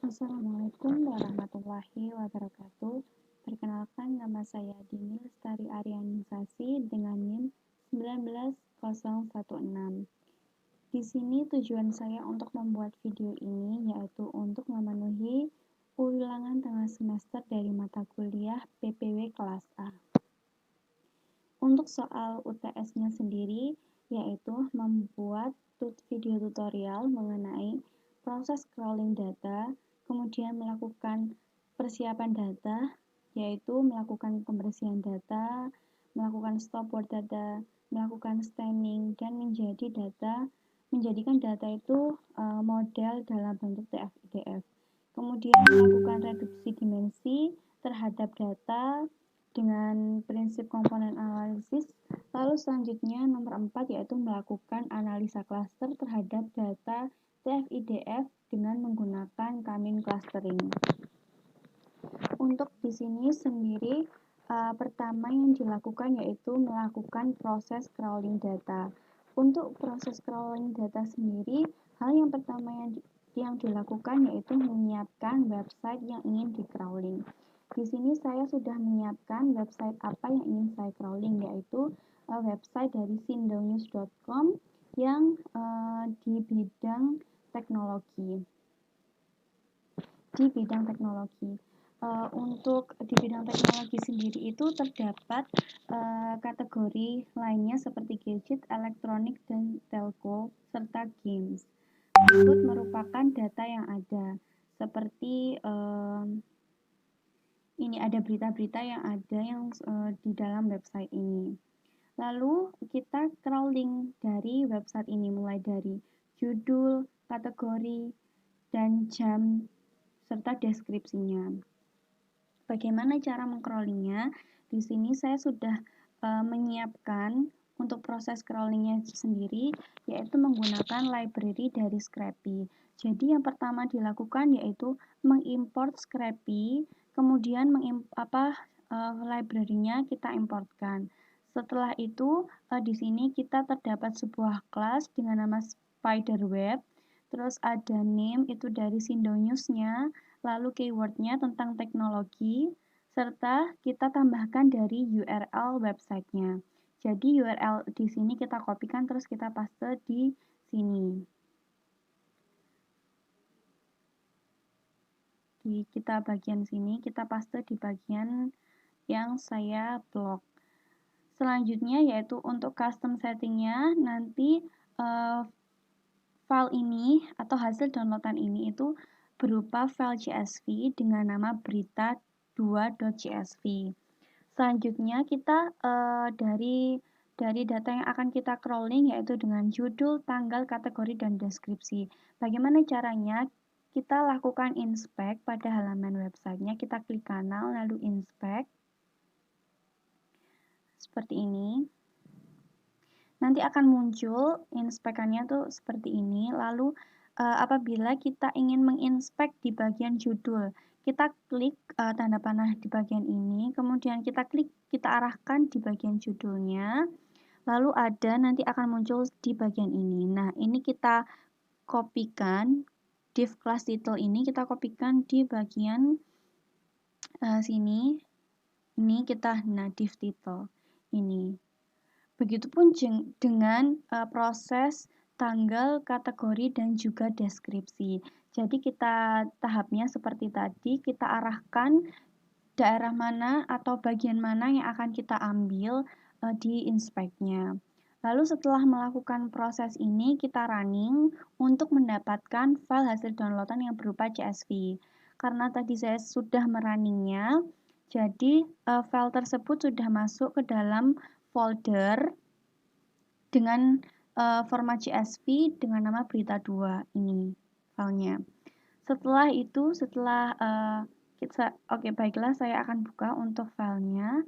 Assalamualaikum warahmatullahi wabarakatuh. Perkenalkan, nama saya Dini Lestari Aryaningsasi dengan NIM 19016. Di sini tujuan saya untuk membuat video ini yaitu untuk memenuhi ulangan tengah semester dari mata kuliah PPW kelas A. Untuk soal UTS-nya sendiri yaitu membuat video tutorial mengenai proses crawling data, kemudian melakukan persiapan data, yaitu melakukan pembersihan data, melakukan stopword data, melakukan stemming, dan menjadikan data itu model dalam bentuk TF-IDF. Kemudian melakukan reduksi dimensi terhadap data dengan prinsip komponen analisis. Lalu selanjutnya nomor 4 yaitu melakukan analisa klaster terhadap data TF-IDF dengan menggunakan K-mean clustering. Untuk di sini sendiri pertama yang dilakukan yaitu melakukan proses crawling data. Untuk proses crawling data sendiri, hal yang pertama yang dilakukan yaitu menyiapkan website yang ingin di crawling. Di sini saya sudah menyiapkan website apa yang ingin saya crawling, yaitu website dari sindonews.com yang di bidang teknologi. Untuk di bidang teknologi sendiri itu terdapat kategori lainnya seperti gadget, elektronik, dan telco, serta games. Berikut merupakan data yang ada, seperti ini ada berita-berita yang ada di dalam website ini. Lalu kita crawling dari website ini mulai dari judul, kategori, dan jam, serta deskripsinya. Bagaimana cara mengcrawlingnya? Di sini saya sudah menyiapkan untuk proses crawlingnya sendiri, yaitu menggunakan library dari Scrapy. Jadi yang pertama dilakukan yaitu mengimport Scrapy, kemudian library-nya kita importkan. Setelah itu di sini kita terdapat sebuah kelas dengan nama Spiderweb. Terus ada name itu dari Sindonews-nya, lalu keywordnya tentang teknologi, serta kita tambahkan dari URL websitenya. Jadi URL di sini kita kopikan terus kita paste di sini. Di kita bagian sini kita paste di bagian yang saya blok. Selanjutnya yaitu untuk custom settingnya nanti file ini atau hasil downloadan ini itu berupa file CSV dengan nama berita2.csv. Selanjutnya kita dari data yang akan kita crawling yaitu dengan judul, tanggal, kategori, dan deskripsi. Bagaimana caranya? Kita lakukan inspect pada halaman websitenya, kita klik kanal lalu inspect seperti ini. Nanti akan muncul inspekannya tuh seperti ini. Lalu apabila kita ingin menginspek di bagian judul, kita klik tanda panah di bagian ini, kemudian kita arahkan di bagian judulnya. Lalu nanti akan muncul di bagian ini. Nah, ini kita kopikan div class title ini kita kopikan di bagian sini. Ini kita div title ini. Begitupun dengan proses tanggal, kategori, dan juga deskripsi. Jadi kita tahapnya seperti tadi, kita arahkan daerah mana atau bagian mana yang akan kita ambil di inspeknya. Lalu setelah melakukan proses ini, kita running untuk mendapatkan file hasil downloadan yang berupa CSV. Karena tadi saya sudah merunningnya, jadi file tersebut sudah masuk ke dalam folder dengan format CSV dengan nama berita2 ini filenya. Setelah itu, baiklah saya akan buka untuk filenya.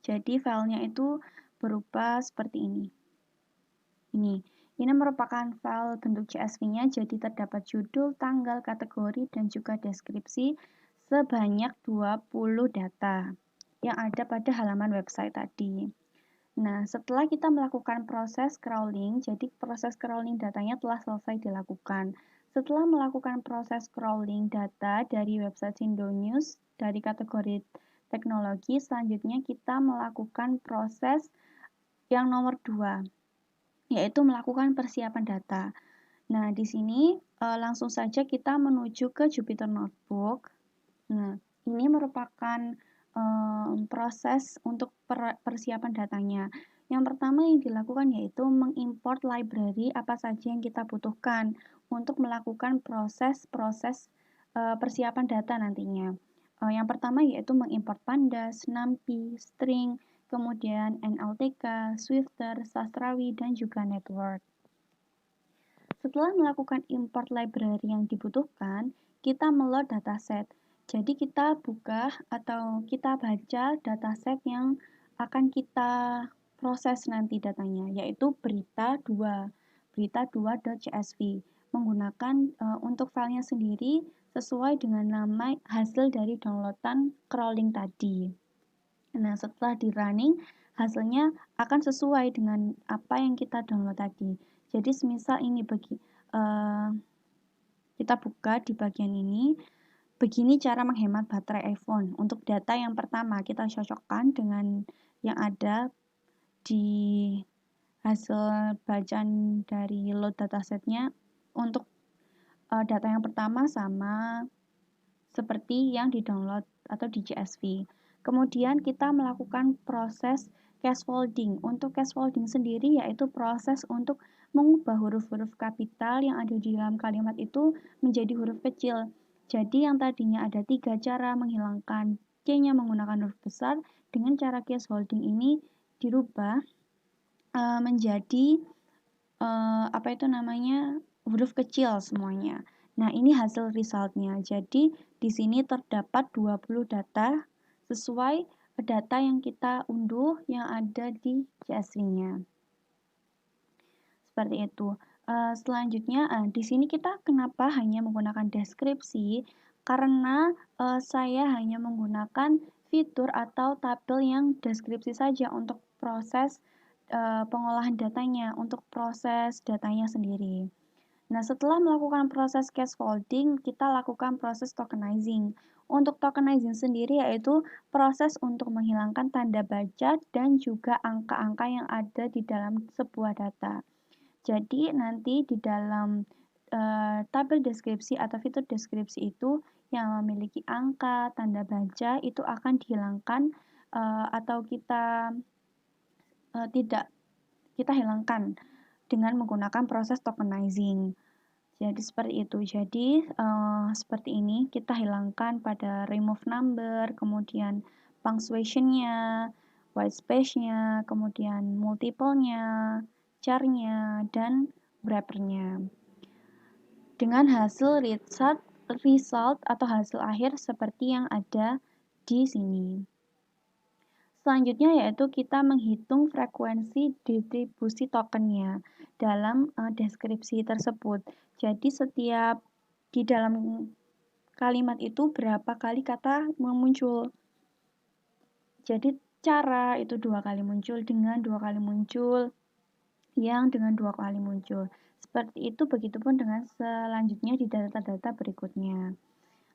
Jadi filenya itu berupa seperti ini. Ini merupakan file bentuk CSV-nya, jadi terdapat judul, tanggal, kategori, dan juga deskripsi sebanyak 20 data yang ada pada halaman website tadi. Nah, setelah kita melakukan proses crawling, jadi proses crawling datanya telah selesai dilakukan. Setelah melakukan proses crawling data dari website Sindonews dari kategori teknologi, selanjutnya kita melakukan proses yang nomor 2, yaitu melakukan persiapan data. Nah, di sini langsung saja kita menuju ke Jupyter Notebook. Nah, ini merupakan proses untuk persiapan datanya. Yang pertama yang dilakukan yaitu mengimport library apa saja yang kita butuhkan untuk melakukan proses-proses persiapan data nantinya. Yang pertama yaitu mengimport pandas, numpy, string, kemudian NLTK, Swifter, Sastrawi, dan juga network. Setelah melakukan import library yang dibutuhkan, kita meload dataset. Jadi kita buka atau kita baca dataset yang akan kita proses nanti datanya, yaitu berita2.csv menggunakan untuk filenya sendiri sesuai dengan nama hasil dari downloadan crawling tadi. Nah, setelah di running, hasilnya akan sesuai dengan apa yang kita download tadi. Jadi, semisal ini kita buka di bagian ini, begini cara menghemat baterai iPhone. Untuk data yang pertama, kita cocokkan dengan yang ada di hasil bacaan dari load datasetnya. Untuk data yang pertama sama seperti yang di-download atau di CSV. Kemudian kita melakukan proses scaffolding. Untuk scaffolding sendiri yaitu proses untuk mengubah huruf-huruf kapital yang ada di dalam kalimat itu menjadi huruf kecil. Jadi yang tadinya ada 3 cara menghilangkan C-nya menggunakan huruf besar, dengan cara scaffolding ini dirubah menjadi huruf kecil semuanya. Nah, ini hasil resultnya. Jadi, di sini terdapat 20 data sesuai data yang kita unduh yang ada di CSV-nya. Seperti itu. Selanjutnya, di sini kita kenapa hanya menggunakan deskripsi? Karena saya hanya menggunakan fitur atau tabel yang deskripsi saja untuk proses pengolahan datanya, untuk proses datanya sendiri. Nah, setelah melakukan proses scaffolding, kita lakukan proses tokenizing. Untuk tokenizing sendiri yaitu proses untuk menghilangkan tanda baca dan juga angka-angka yang ada di dalam sebuah data. Jadi, nanti di dalam tabel deskripsi atau fitur deskripsi itu yang memiliki angka, tanda baca itu akan dihilangkan atau kita hilangkan dengan menggunakan proses tokenizing. Jadi seperti itu. Jadi seperti ini kita hilangkan pada remove number, kemudian punctuation-nya, white space-nya, kemudian multiple-nya, char-nya, dan wrapper-nya. Dengan hasil result atau hasil akhir seperti yang ada di sini. Selanjutnya yaitu kita menghitung frekuensi distribusi tokennya dalam deskripsi tersebut. Jadi setiap di dalam kalimat itu berapa kali kata muncul. Jadi cara itu 2 kali muncul, dengan 2 kali muncul, yang dengan 2 kali muncul. Seperti itu, begitupun dengan selanjutnya di data-data berikutnya.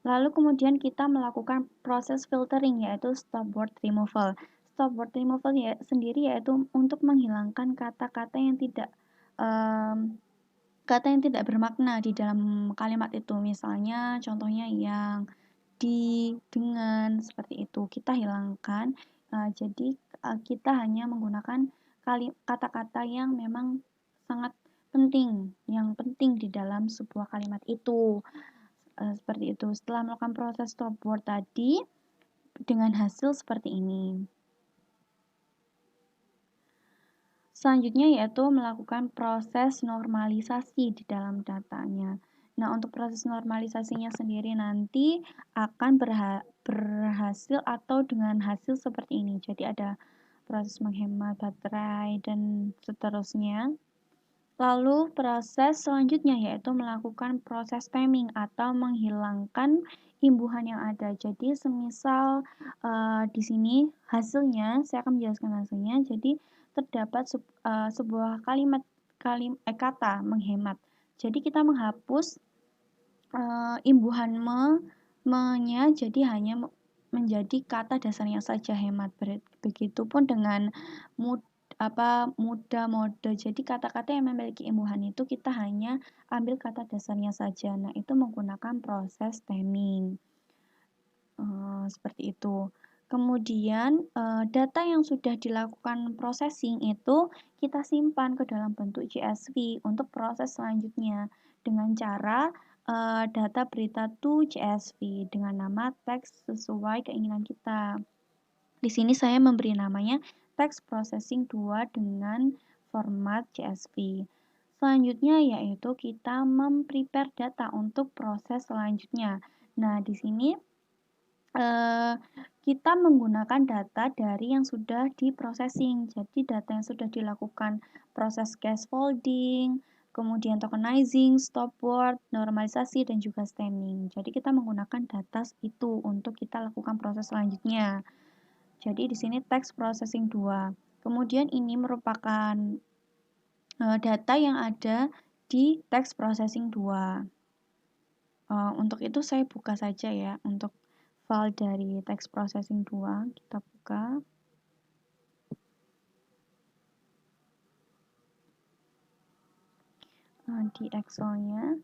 Lalu kemudian kita melakukan proses filtering yaitu stopword removal. Stopword removal sendiri yaitu untuk menghilangkan kata-kata yang tidak bermakna di dalam kalimat itu. Misalnya contohnya yang di, dengan, seperti itu. Kita hilangkan. Jadi kita hanya menggunakan kata-kata yang memang sangat penting, yang penting di dalam sebuah kalimat itu. Seperti itu. Setelah melakukan proses stopword tadi dengan hasil seperti ini. Selanjutnya yaitu melakukan proses normalisasi di dalam datanya. Nah, untuk proses normalisasinya sendiri nanti akan berhasil atau dengan hasil seperti ini. Jadi ada proses menghemat baterai dan seterusnya. Lalu proses selanjutnya yaitu melakukan proses timing atau menghilangkan imbuhan yang ada. Jadi semisal di sini hasilnya, saya akan menjelaskan hasilnya. Jadi terdapat sebuah kata menghemat. Jadi kita menghapus imbuhan me-nya jadi hanya menjadi kata dasarnya saja hemat. Begitupun dengan muda, mode. Jadi kata-kata yang memiliki imbuhan itu kita hanya ambil kata dasarnya saja. Nah, itu menggunakan proses stemming. Seperti itu. Kemudian data yang sudah dilakukan processing itu kita simpan ke dalam bentuk CSV untuk proses selanjutnya dengan cara data berita to CSV dengan nama teks sesuai keinginan kita. Di sini saya memberi namanya text processing 2 dengan format CSV. Selanjutnya yaitu kita memprepare data untuk proses selanjutnya. Nah, di sini kita menggunakan data dari yang sudah di-processing. Jadi data yang sudah dilakukan proses scaffolding, kemudian tokenizing, stopword, normalisasi, dan juga stemming. Jadi kita menggunakan data itu untuk kita lakukan proses selanjutnya. Jadi di sini text processing 2. Kemudian ini merupakan data yang ada di text processing 2. Untuk itu saya buka saja ya, untuk file dari text processing 2, kita buka. Di Excel-nya.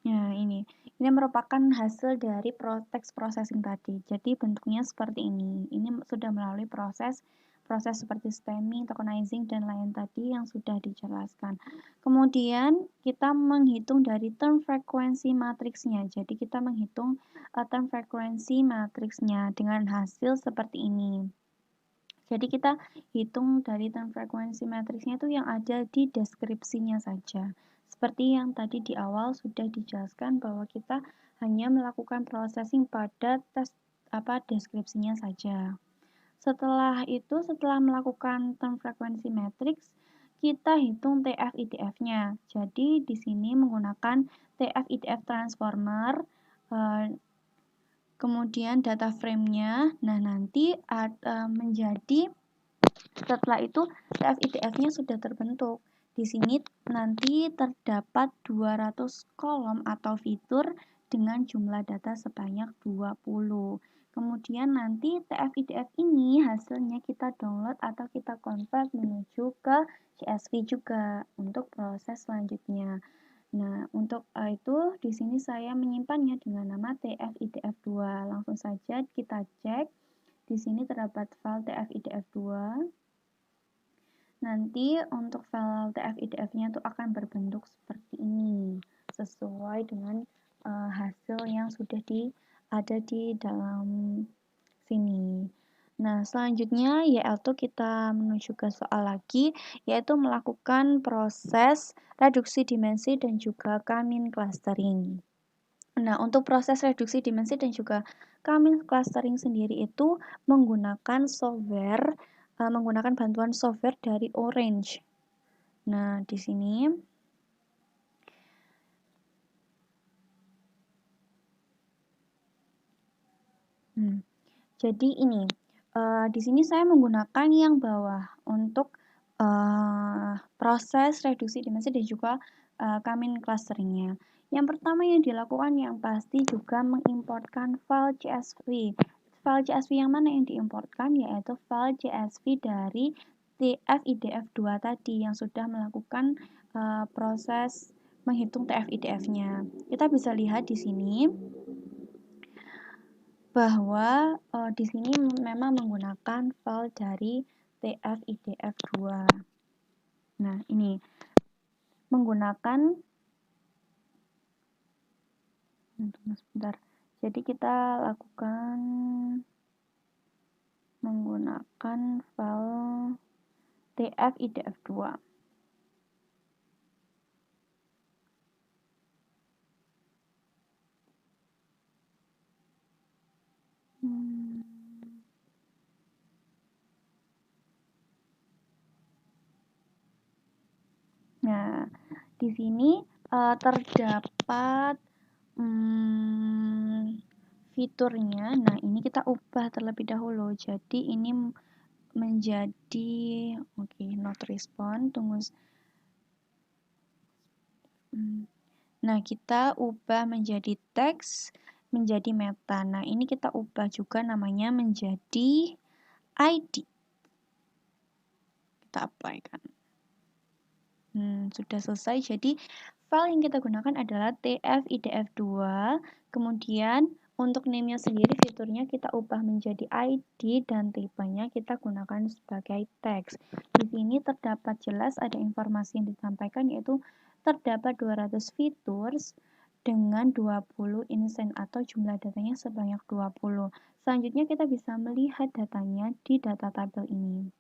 Nah, ini merupakan hasil dari text processing tadi. Jadi bentuknya seperti ini. Ini sudah melalui proses seperti stemming, tokenizing, dan lain tadi yang sudah dijelaskan. Kemudian kita menghitung dari term frequency matriksnya. Jadi kita menghitung term frequency matriksnya dengan hasil seperti ini. Jadi kita hitung dari term frequency matriksnya itu yang ada di deskripsinya saja. Seperti yang tadi di awal sudah dijelaskan bahwa kita hanya melakukan processing pada deskripsinya saja. Setelah itu, setelah melakukan term frequency matrix, kita hitung TF-IDF-nya. Jadi di sini menggunakan TF-IDF transformer, kemudian data frame-nya. Nah, nanti menjadi setelah itu TF-IDF-nya sudah terbentuk. Di sini nanti terdapat 200 kolom atau fitur dengan jumlah data sebanyak 20. Kemudian nanti TF-IDF ini hasilnya kita download atau kita convert menuju ke CSV juga untuk proses selanjutnya. Nah, untuk itu di sini saya menyimpannya dengan nama TF-IDF2. Langsung saja kita cek. Di sini terdapat file TF-IDF2. Nanti untuk file TF-IDF-nya itu akan berbentuk seperti ini, sesuai dengan hasil yang sudah ada di dalam sini. Nah, selanjutnya yaitu kita menuju ke soal lagi, yaitu melakukan proses reduksi dimensi dan juga K-min clustering. Nah, untuk proses reduksi dimensi dan juga K-min clustering sendiri itu menggunakan bantuan software dari Orange. Nah, di sini jadi ini di sini saya menggunakan yang bawah untuk proses reduksi dimensi dan juga K-min clusteringnya. Yang pertama yang dilakukan yang pasti juga mengimportkan file CSV. File CSV yang mana yang diimportkan yaitu file CSV dari TF-IDF2 tadi yang sudah melakukan proses menghitung TF-IDF-nya. Kita bisa lihat di sini bahwa di sini memang menggunakan file dari TF-IDF2. Nah, ini menggunakan sebentar. Jadi kita lakukan menggunakan file TF-IDF2. Nah, di sini terdapat fiturnya. Nah, ini kita ubah terlebih dahulu. Jadi ini menjadi not respond, tunggu. Nah, kita ubah menjadi teks, menjadi meta. Nah, ini kita ubah juga namanya menjadi ID. Kita apply kan. Sudah selesai. Jadi file yang kita gunakan adalah tf-idf2. Kemudian untuk name-nya sendiri fiturnya kita ubah menjadi ID dan tipenya kita gunakan sebagai teks. Di sini terdapat jelas ada informasi yang disampaikan, yaitu terdapat 200 features dengan 20 instance atau jumlah datanya sebanyak 20. Selanjutnya kita bisa melihat datanya di data tabel ini.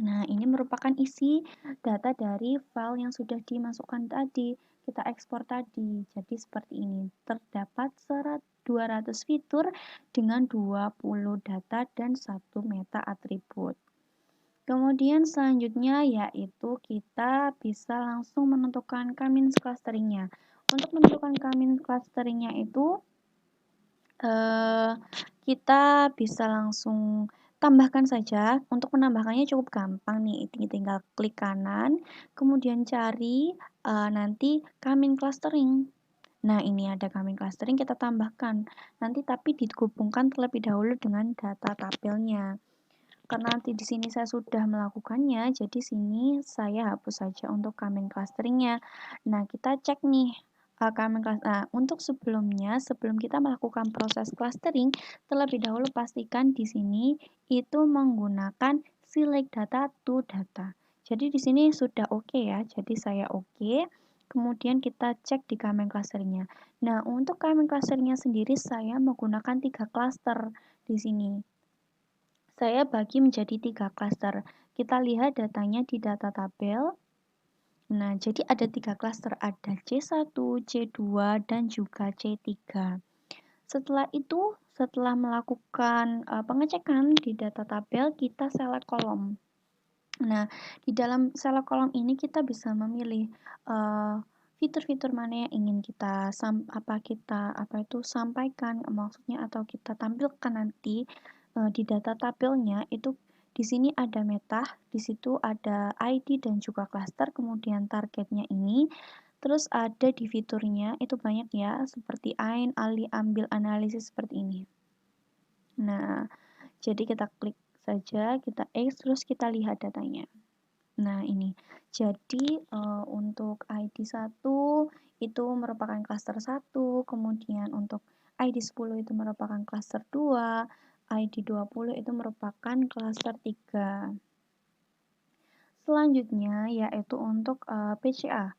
Nah, ini merupakan isi data dari file yang sudah dimasukkan tadi, kita ekspor tadi. Jadi seperti ini, terdapat 200 fitur dengan 20 data dan 1 meta atribut. Kemudian selanjutnya yaitu kita bisa langsung menentukan k-means clusteringnya. Untuk menentukan k-means clusteringnya itu kita bisa langsung tambahkan saja. Untuk menambahkannya cukup gampang nih, tinggal klik kanan, kemudian cari nanti k-means clustering. Nah, ini ada k-means clustering, kita tambahkan. Nanti tapi digabungkan terlebih dahulu dengan data tabelnya. Karena nanti di sini saya sudah melakukannya, jadi sini saya hapus saja untuk k-means clusteringnya. Nah, kita cek nih untuk sebelumnya, sebelum kita melakukan proses clustering, terlebih dahulu pastikan di sini itu menggunakan select data to data. Jadi di sini sudah oke ya, jadi saya oke. Kemudian kita cek di k-means clusteringnya. Nah, untuk k-means clusteringnya sendiri saya menggunakan 3 cluster di sini. Saya bagi menjadi 3 cluster. Kita lihat datanya di data tabel. Nah, jadi ada 3 cluster, ada C1, C2, dan juga C3. Setelah itu, setelah melakukan pengecekan di data tabel, kita select kolom. Nah, di dalam select kolom ini kita bisa memilih fitur-fitur mana yang ingin kita sampaikan, maksudnya atau kita tampilkan nanti di data tabelnya. Itu di sini ada meta, di situ ada ID dan juga cluster, kemudian targetnya ini. Terus ada di fiturnya, itu banyak ya, seperti AIN, ALI, ambil, analisis, seperti ini. Nah, jadi kita klik saja, kita X, terus kita lihat datanya. Nah, ini. Jadi, untuk ID 1 itu merupakan cluster 1, kemudian untuk ID 10 itu merupakan cluster 2, ID 20 itu merupakan cluster 3. Selanjutnya yaitu untuk PCA.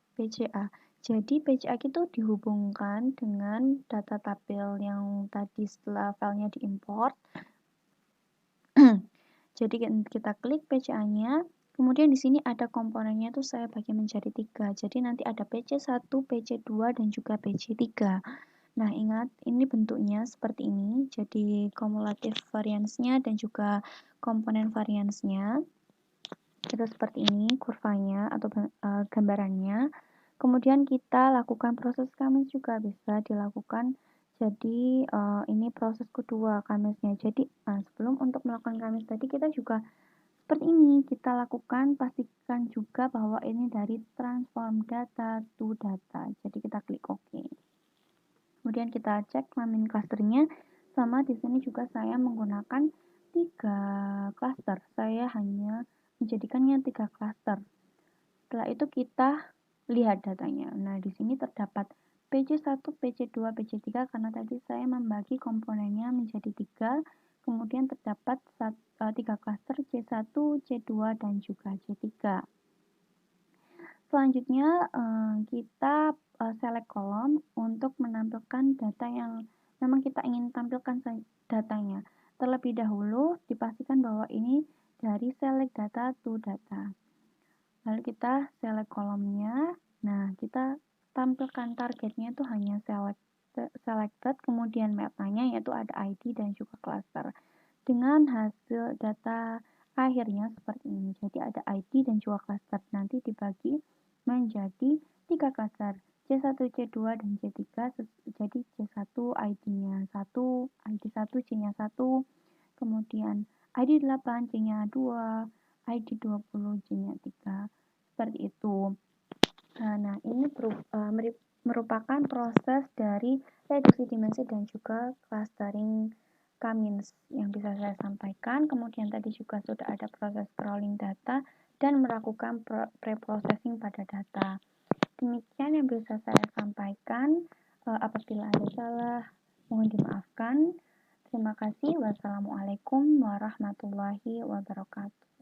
Jadi PCA itu dihubungkan dengan data tabel yang tadi setelah filenya diimport. Jadi kita klik PCA-nya. Kemudian di sini ada komponennya, tuh saya bagi menjadi 3. Jadi nanti ada PC1, PC2, dan juga PC3. Nah, ingat ini bentuknya seperti ini. Jadi cumulative variance-nya dan juga komponen variance-nya. Itu seperti ini kurvanya atau gambarannya. Kemudian kita lakukan proses k-means juga bisa dilakukan. Jadi ini proses kedua k-means-nya. Jadi sebelum untuk melakukan k-means tadi kita juga seperti ini, kita lakukan, pastikan juga bahwa ini dari transform data to data. Jadi kita klik OK. Kemudian kita cek k-means clusternya, sama di sini juga saya menggunakan 3 cluster. Saya hanya menjadikannya 3 cluster. Setelah itu kita lihat datanya. Nah, di sini terdapat PC1, PC2, PC3 karena tadi saya membagi komponennya menjadi 3. Kemudian terdapat 3 cluster C1, C2, dan juga C3. Selanjutnya kita select kolom untuk menampilkan data yang memang kita ingin tampilkan datanya. Terlebih dahulu dipastikan bahwa ini dari select data to data. Lalu kita select kolomnya. Nah, kita tampilkan targetnya itu hanya selected, kemudian metanya yaitu ada ID dan juga cluster. Dengan hasil data akhirnya seperti ini. Jadi ada ID dan juga cluster. Nanti dibagi menjadi 3 cluster. C1, C2, dan C3, jadi C1 ID-nya 1, ID 1, C-nya 1, kemudian ID 8, C-nya 2, ID 20, C-nya 3, seperti itu. Nah, ini merupakan proses dari reduksi dimensi dan juga clustering K- yang bisa saya sampaikan. Kemudian tadi juga sudah ada proses crawling data dan melakukan preprocessing pada data. Demikian yang bisa saya sampaikan. Apabila ada salah, mohon dimaafkan. Terima kasih. Wassalamualaikum warahmatullahi wabarakatuh.